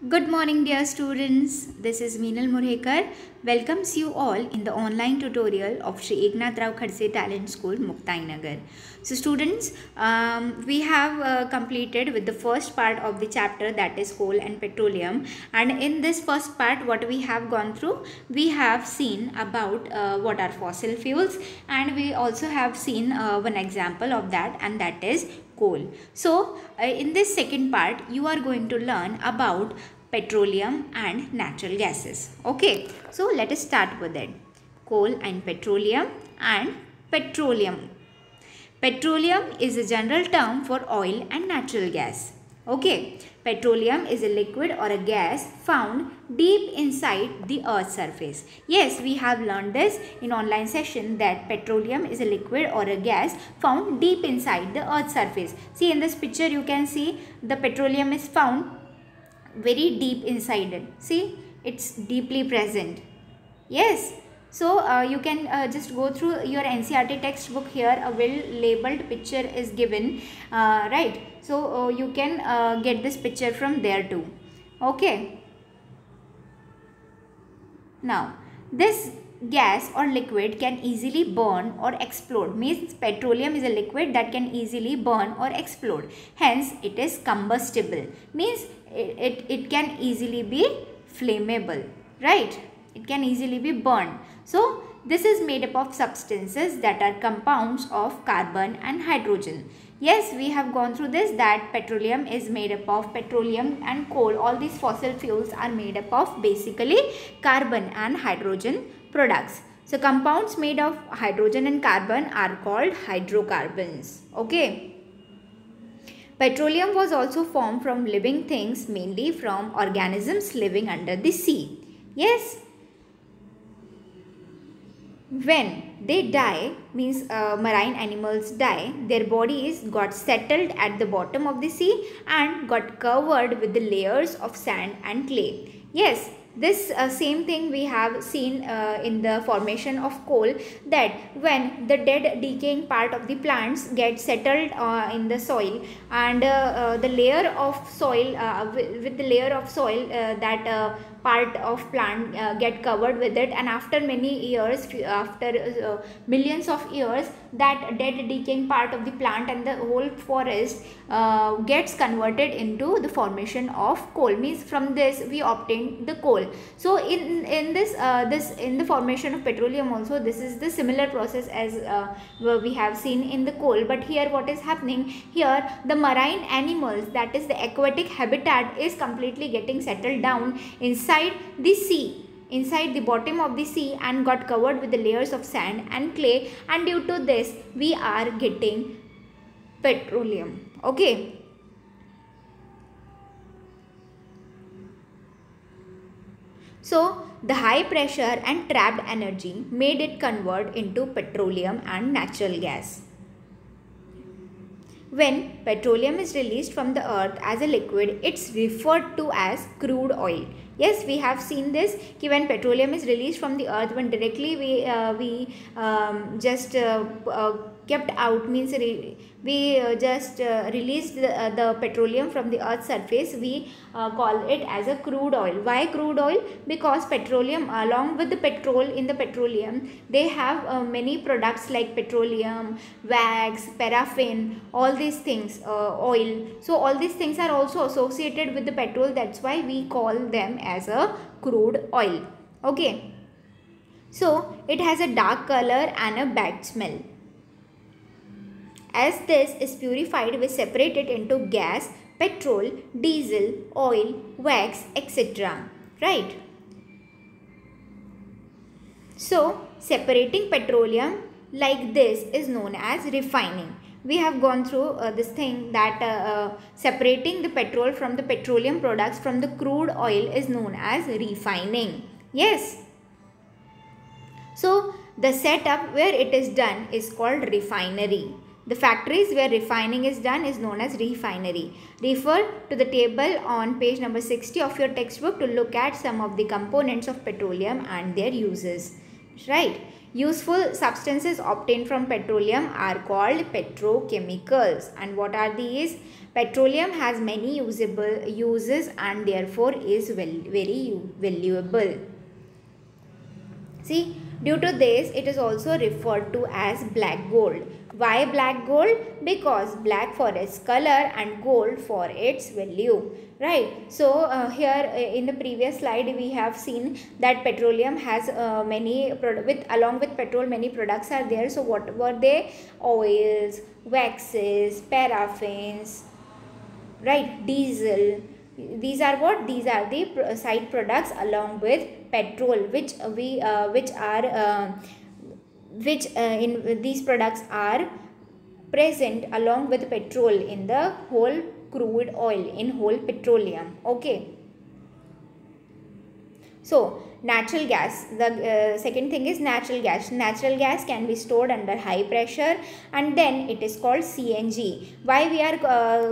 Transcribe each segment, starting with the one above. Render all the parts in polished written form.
Good morning, dear students. This is Meenal Murhekar. Welcomes you all in the online tutorial of Shri Eknath Rao Khadse Talent School, Muktai Nagar. So, students, we have completed with the first part of the chapter, that is coal and petroleum. And in this first part, what we have gone through, we have seen about what are fossil fuels, and we also have seen one example of that, and that is coal. So, in this second part, you are going to learn about petroleum and natural gases. Okay, so let us start with it. Coal and petroleum and petroleum. Petroleum is a general term for oil and natural gas. Okay, petroleum is a liquid or a gas found deep inside the earth's surface. Yes, we have learned this in online session that petroleum is a liquid or a gas found deep inside the earth's surface. See, in this picture you can see the petroleum is found very deep inside it. See, it's deeply present. Yes. So, you can just go through your NCERT textbook. Here a well labeled picture is given, right. So, you can get this picture from there too. Okay. Now, this gas or liquid can easily burn or explode. Means petroleum is a liquid that can easily burn or explode. Hence, it is combustible. Means it can easily be flammable, right. It can easily be burned. So, this is made up of substances that are compounds of carbon and hydrogen. Yes, we have gone through this, that petroleum is made up of petroleum and coal. All these fossil fuels are made up of basically carbon and hydrogen products. So, compounds made of hydrogen and carbon are called hydrocarbons. Okay. Petroleum was also formed from living things, mainly from organisms living under the sea. Yes. When they die, means marine animals die, their bodies got settled at the bottom of the sea and got covered with the layers of sand and clay. Yes, this same thing we have seen in the formation of coal, that when the dead decaying part of the plants get settled in the soil, and the layer of soil with the layer of soil that part of plant get covered with it, and after many years, after millions of years, that dead decaying part of the plant and the whole forest gets converted into the formation of coal. Means from this we obtain the coal. So in this in the formation of petroleum also, this is the similar process as we have seen in the coal. But here what is happening, here the marine animals, that is the aquatic habitat, is completely getting settled down inside the sea, inside the bottom of the sea, and got covered with the layers of sand and clay, and due to this we are getting petroleum. Okay. So, the high pressure and trapped energy made it convert into petroleum and natural gas. When petroleum is released from the earth as a liquid, it's referred to as crude oil. Yes, we have seen this, कि when petroleum is released from the earth, when directly we just kept out, means we just released the petroleum from the earth's surface, we call it as a crude oil. Why crude oil? Because petroleum, along with the petrol in the petroleum, they have many products like petroleum, wax, paraffin, all these things, oil. So all these things are also associated with the petrol. That's why we call them as a crude oil. Okay. So it has a dark color and a bad smell. As this is purified, we separate it into gas, petrol, diesel, oil, wax, etc. Right? So, separating petroleum like this is known as refining. We have gone through this thing, that separating the petrol from the petroleum products from the crude oil is known as refining. Yes. So, the setup where it is done is called refinery. The factories where refining is done is known as refinery. Refer to the table on page number 60 of your textbook to look at some of the components of petroleum and their uses. Right. Useful substances obtained from petroleum are called petrochemicals. And what are these? Petroleum has many usable uses and therefore is very valuable. See, due to this, it is also referred to as black gold. Why black gold? Because black for its color and gold for its value. Right. So, here in the previous slide, we have seen that petroleum has along with petrol, many products are there. So, what were they? Oils, waxes, paraffins, right, diesel. These are what? These are the side products along with petrol, which in these products are present along with petrol in the whole crude oil, in whole petroleum. Okay. So, natural gas, the second thing is natural gas. Natural gas can be stored under high pressure and then it is called CNG. Why we are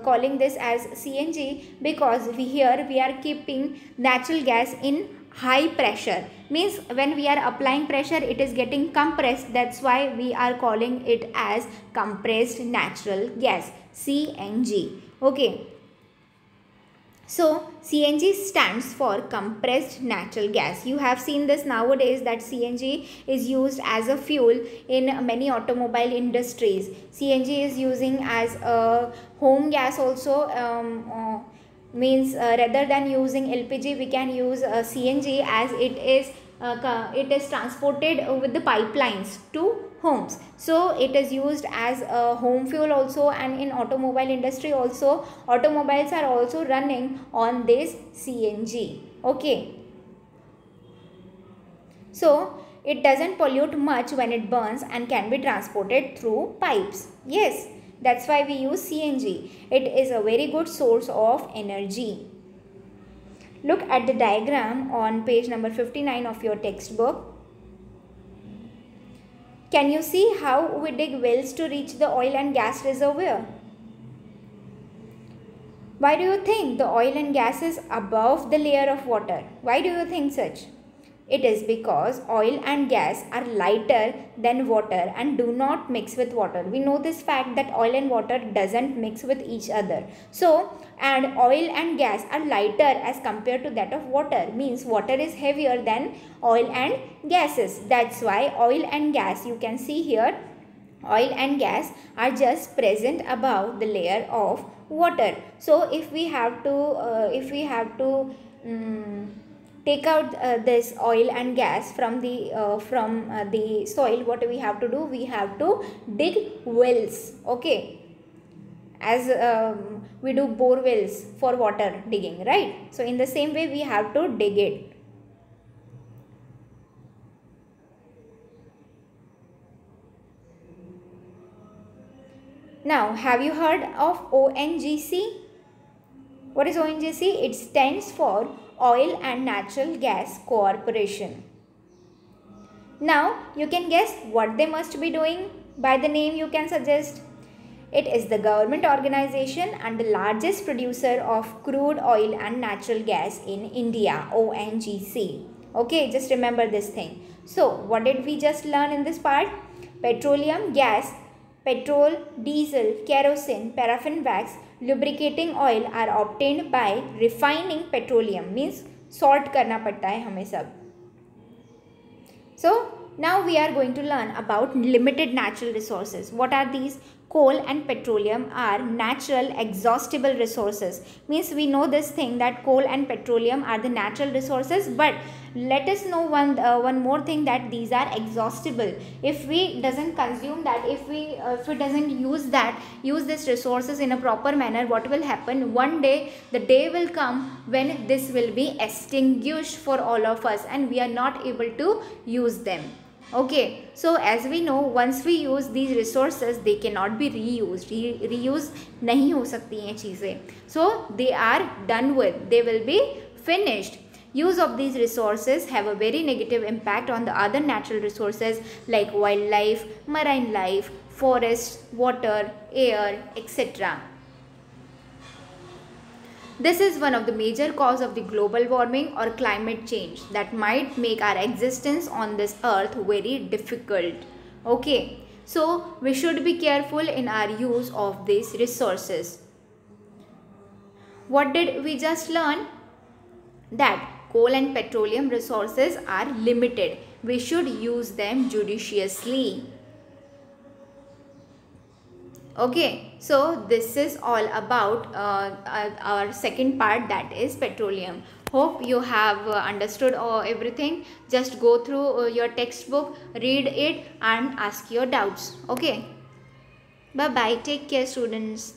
calling this as CNG? Because here we are keeping natural gas in high pressure. Means when we are applying pressure, it is getting compressed. That's why we are calling it as compressed natural gas, CNG. Okay. So, CNG stands for compressed natural gas. You have seen this nowadays that CNG is used as a fuel in many automobile industries. CNG is using as a home gas also. Means rather than using LPG, we can use CNG as it is transported with the pipelines to homes. So it is used as a home fuel also, and in automobile industry also, automobiles are also running on this CNG. Okay. So it doesn't pollute much when it burns and can be transported through pipes. Yes, that's why we use CNG. It is a very good source of energy. Look at the diagram on page number 59 of your textbook. Can you see how we dig wells to reach the oil and gas reservoir? Why do you think the oil and gas is above the layer of water? Why do you think such? It is because oil and gas are lighter than water and do not mix with water. We know this fact that oil and water doesn't mix with each other. So, and oil and gas are lighter as compared to that of water. Means water is heavier than oil and gases. That's why oil and gas, you can see here, oil and gas are just present above the layer of water. So, if we have to take out this oil and gas from the soil, what we have to do? We have to dig wells. Okay, as we do bore wells for water digging, right? So in the same way we have to dig it. Now, have you heard of ONGC? What is ONGC? It stands for Oil and Natural Gas Corporation. Now, you can guess what they must be doing. By the name you can suggest. It is the government organization and the largest producer of crude oil and natural gas in India, ONGC. Okay, just remember this thing. So, what did we just learn in this part? Petroleum, gas, petrol, diesel, kerosene, paraffin wax, lubricating oil are obtained by refining petroleum. Means sort करना पड़ता है हमें सब. So now we are going to learn about limited natural resources. What are these? Coal and petroleum are natural exhaustible resources. Means we know this thing that coal and petroleum are the natural resources, but let us know one more thing, that these are exhaustible. If we doesn't consume that, if we doesn't use these resources in a proper manner, what will happen? One day the day will come when this will be extinguished for all of us and we are not able to use them. Okay, so as we know, once we use these resources, they cannot be reused. Reuse नहीं हो सकती हैं चीज़ें. So they are done with. They will be finished. Use of these resources have a very negative impact on the other natural resources like wildlife, marine life, forests, water, air, etc. This is one of the major cause of the global warming or climate change that might make our existence on this earth very difficult. Okay, so we should be careful in our use of these resources. What did we just learn? That coal and petroleum resources are limited. We should use them judiciously. Okay, so this is all about our second part, that is petroleum. Hope you have understood everything. Just go through your textbook, read it and ask your doubts. Okay, bye bye, take care students.